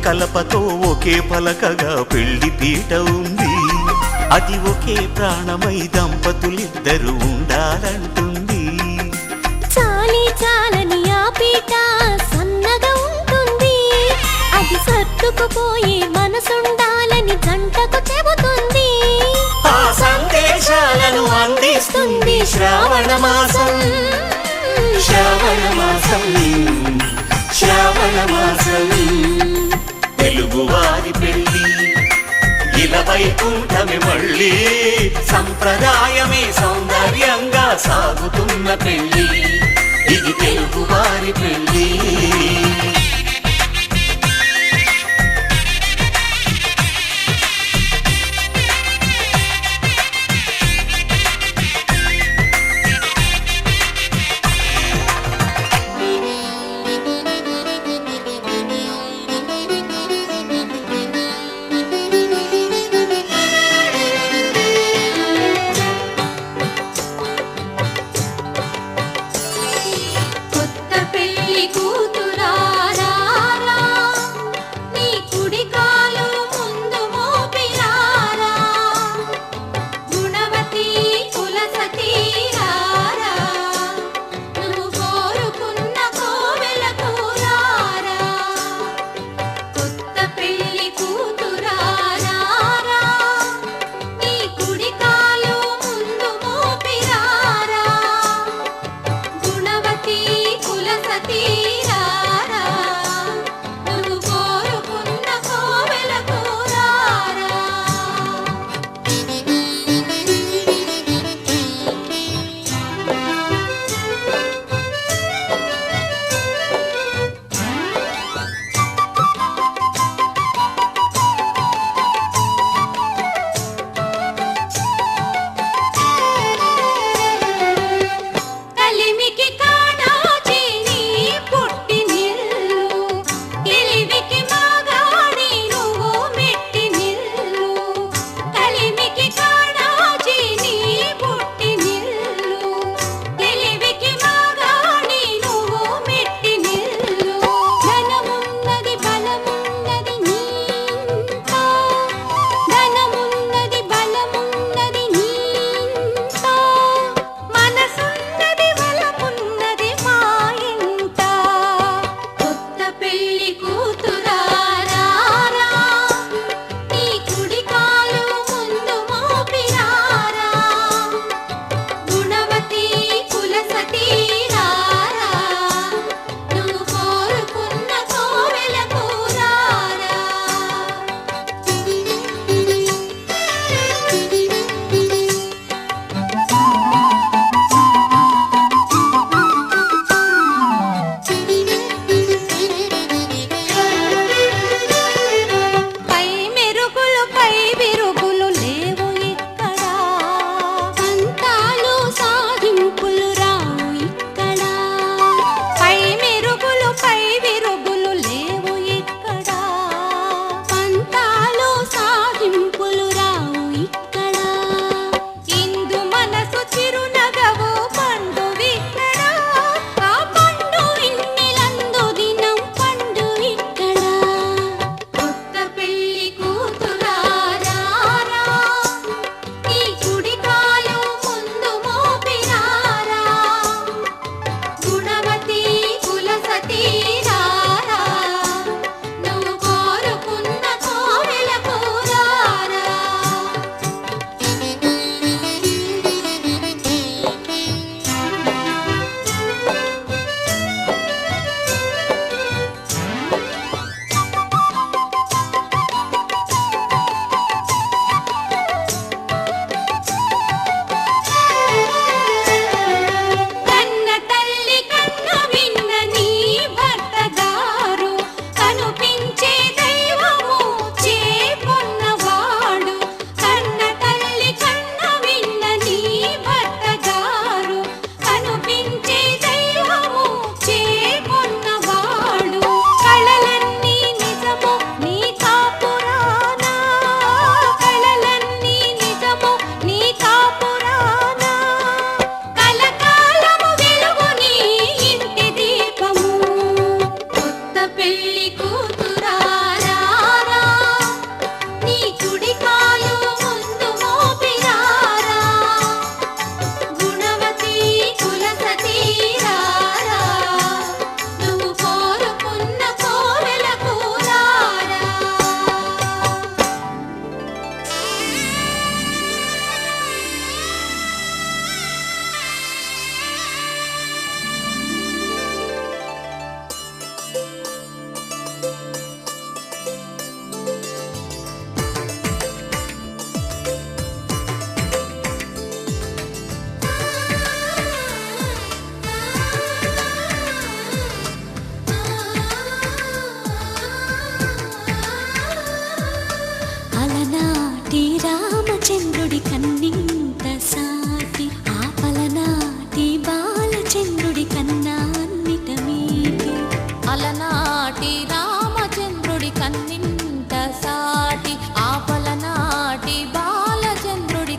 కలపతో ఒకే పలకగా పెళ్లి పీట ఉంది. అది ఒకే ప్రాణమై దంపతులిద్దరు ఉండాలంటుంది. చాలి చాలని ఆ పీట సన్నగా ఉంటుంది. అది సర్దుకుపోయే మనసుండాలని జంటకు చెబుతుంది. ఆ సందేశాలను అందిస్తుంది శ్రావణ మాసం. శ్రావణ మాసం, శ్రావణ మాసం. తెలుగువారి పెళ్లి ఇలా వైకుంఠమే మళ్ళీ, సంప్రదాయమే సౌందర్యంగా సాగుతున్న పెళ్లి. ఇది తెలుగువారి పెళ్లి. కొత్త పెళ్లి కూతురా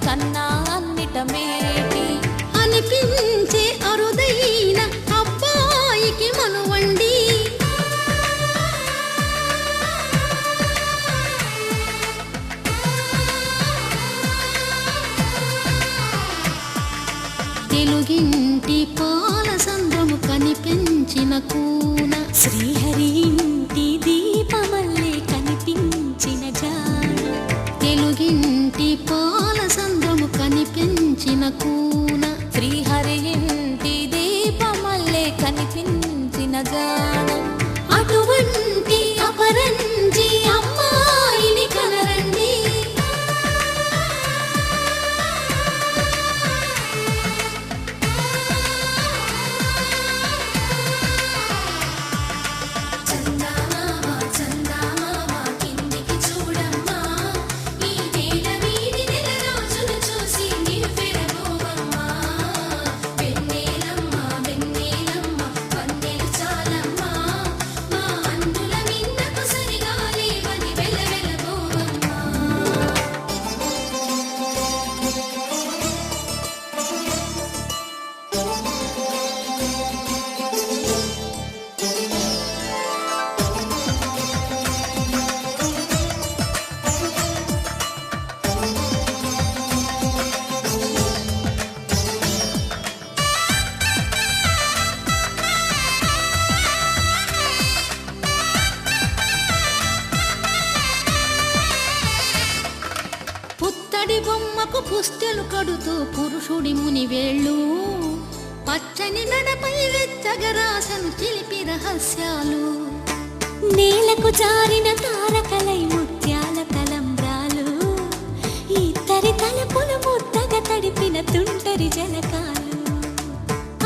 కన్నా అన్నిట మేటి అనిపించే అరుదైన అబ్బాయికి మనువండి తెలుగింటి పాల సంద్రము కనిపించిన కూన శ్రీహరి ఇంటి దీపమల్లే కనిపించిన జాడ తెలుగింటి పాల సంద్రము కనిపించిన కూన శ్రీహరి ఇంటి దీపమల్లే కనిపించిన జాడ అటువంటి అపరంజి అమ్మాయిని కనరండి పుత్తడి బొమ్మకు పుస్తెలు కడుతూ పురుషుడి ముని వేళ్ళు పచ్చని మెడపై వెచ్చగరాసను చిలిపి రహస్యాలు నేలకు జారిన తారకలై ముత్యాల తలంబ్రాలు ఇద్దరి తలపులు ముద్దగా తడిపిన తుంటరి జలకాలు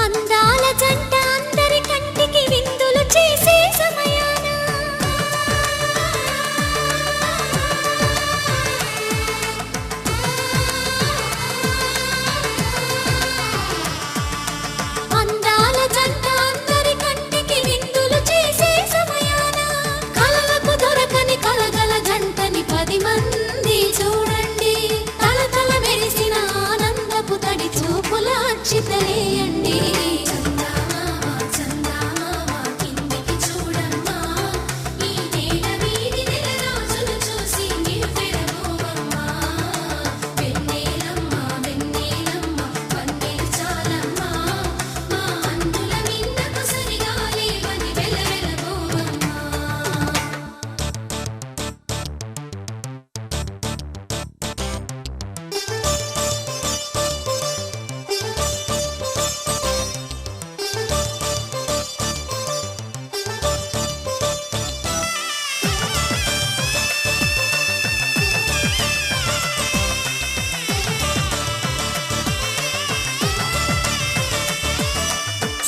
అందాల జంట అందరి కంటికి విందులు చేసే సమయాన అందాల జంట అందరి కంటికి విందులు చేసే సమయాన కలలకు దొరకని కలగల జంటని 10 మంది చూడండి తలతల మెరిసిన ఆనందపు తడి చూపుల అక్షితలేయండి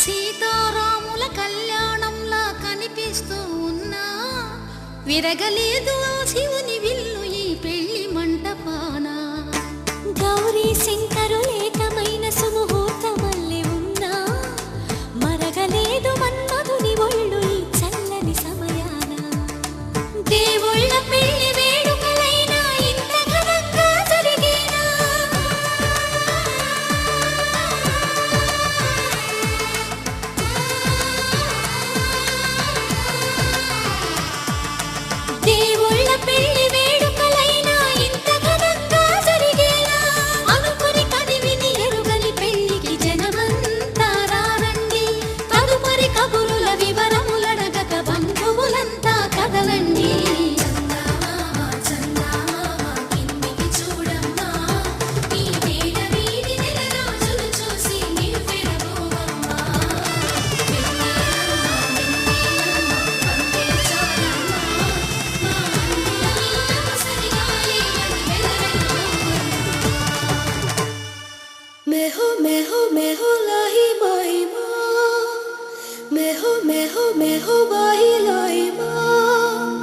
సీతారాముల కళ్యాణంలా కనిపిస్తూ ఉన్నా విరగలేదు ఆ శివుని విల్లు ఈ పెళ్లి మంటపాన గౌరీ శంకరు ఏకమైన సుముహూర్తమల్లె ఉన్నా మరగలేదు మన్మధుని ఒళ్ళు ఈ చల్లని సమయాన దేవుళ్ళ పెళ్లి వేడుకలైనా ఇంత ఘనంగా జరిగేనా దేవుళ్ళ పెళ్లి వేడుకలైనా ఇంత ఘనంగా జరిగేలా అనుకుని కదివిని ఎరుగని పెళ్లికి జనమంతా రారండి తదుపరి కబురుల వివరములడగక బంధువులంతా కదలండి मेहो लाही माही माँ मेहो बाही लाई माँ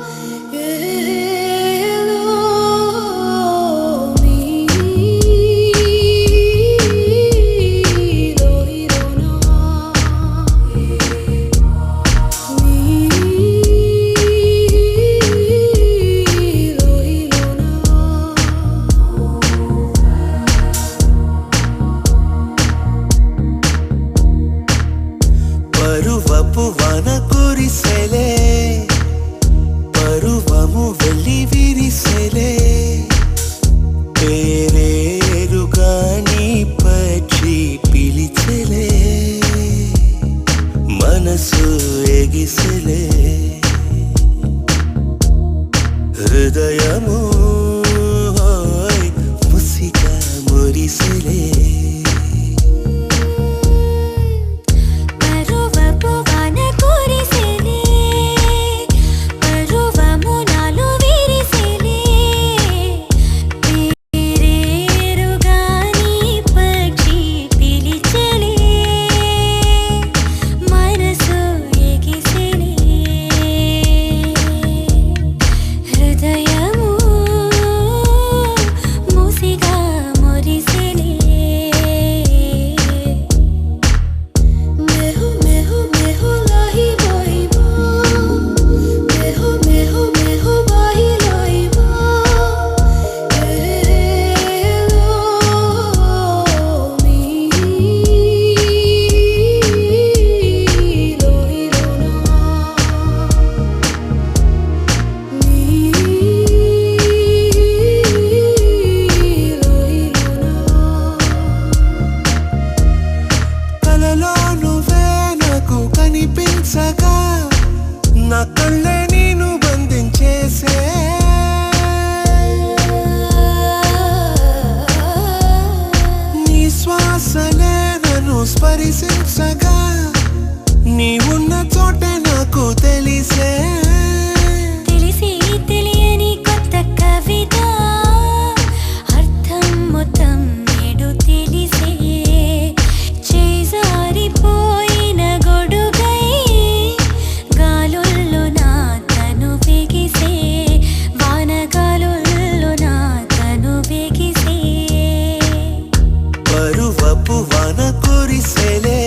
వలపు వాన కురిసెలే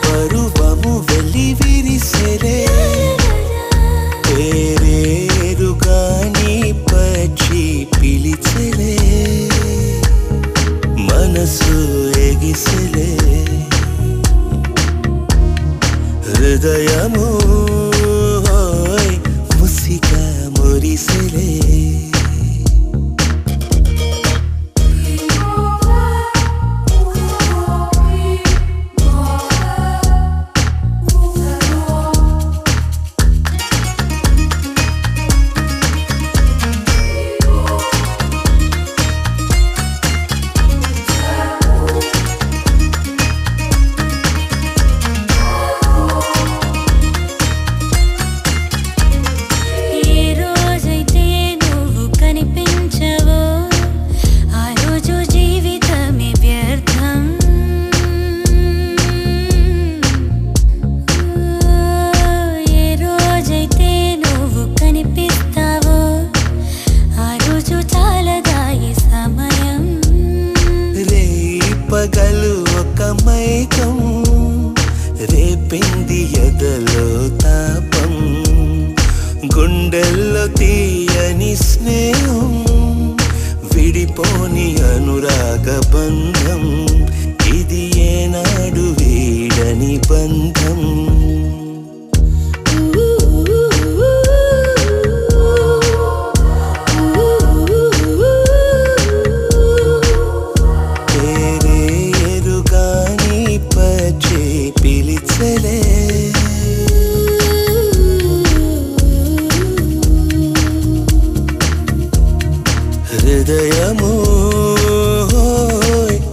పరువము వెళ్ళి విరిసెలే పేరేరుగా నీ పక్షి పిలిచెలే మనసు ఎగిసెలే హృదయము ముసిగా మురిసెలే పగలు ఒక మైకం రేపింది ఎదలో తాపం గుండెల్లో తీయని స్నేహం విడిపోని అనురాగ బంధం ఇది ఏనాడు వీడని బంధం హృదయము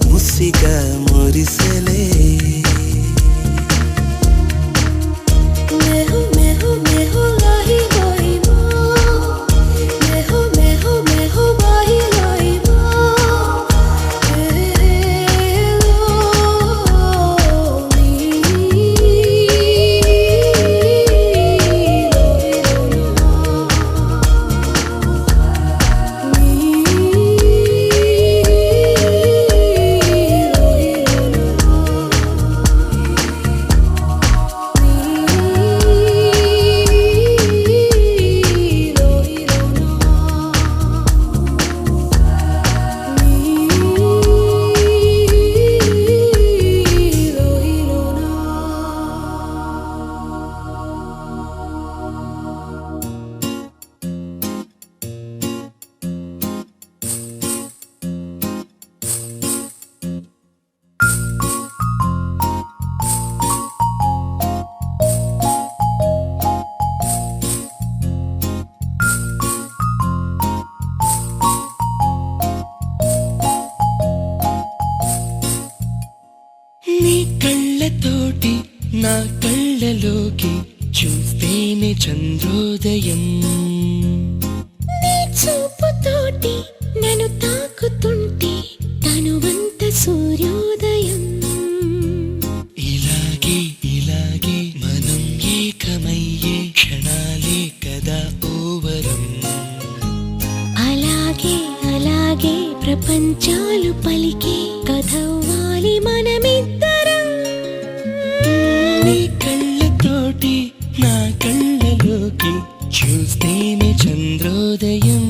ముసిగా మురిసెలే నీ కళ్ళతోటి నా కళ్ళలోకి చూస్తేనే చంద్రోదయం నీ చూపుతోటి నన్ను తాకుతుంటే తనువంత సూర్యోదయం ఇలాగే ఇలాగే మనం ఏకమయ్యే క్షణాలే కదా ఓవరం అలాగే అలాగే ప్రపంచాలు పలికే కథవ్వాలి మనమిద్దరం నీ కళ్ళతోటి నా కళ్ళలోకి చూస్తేనే చంద్రోదయం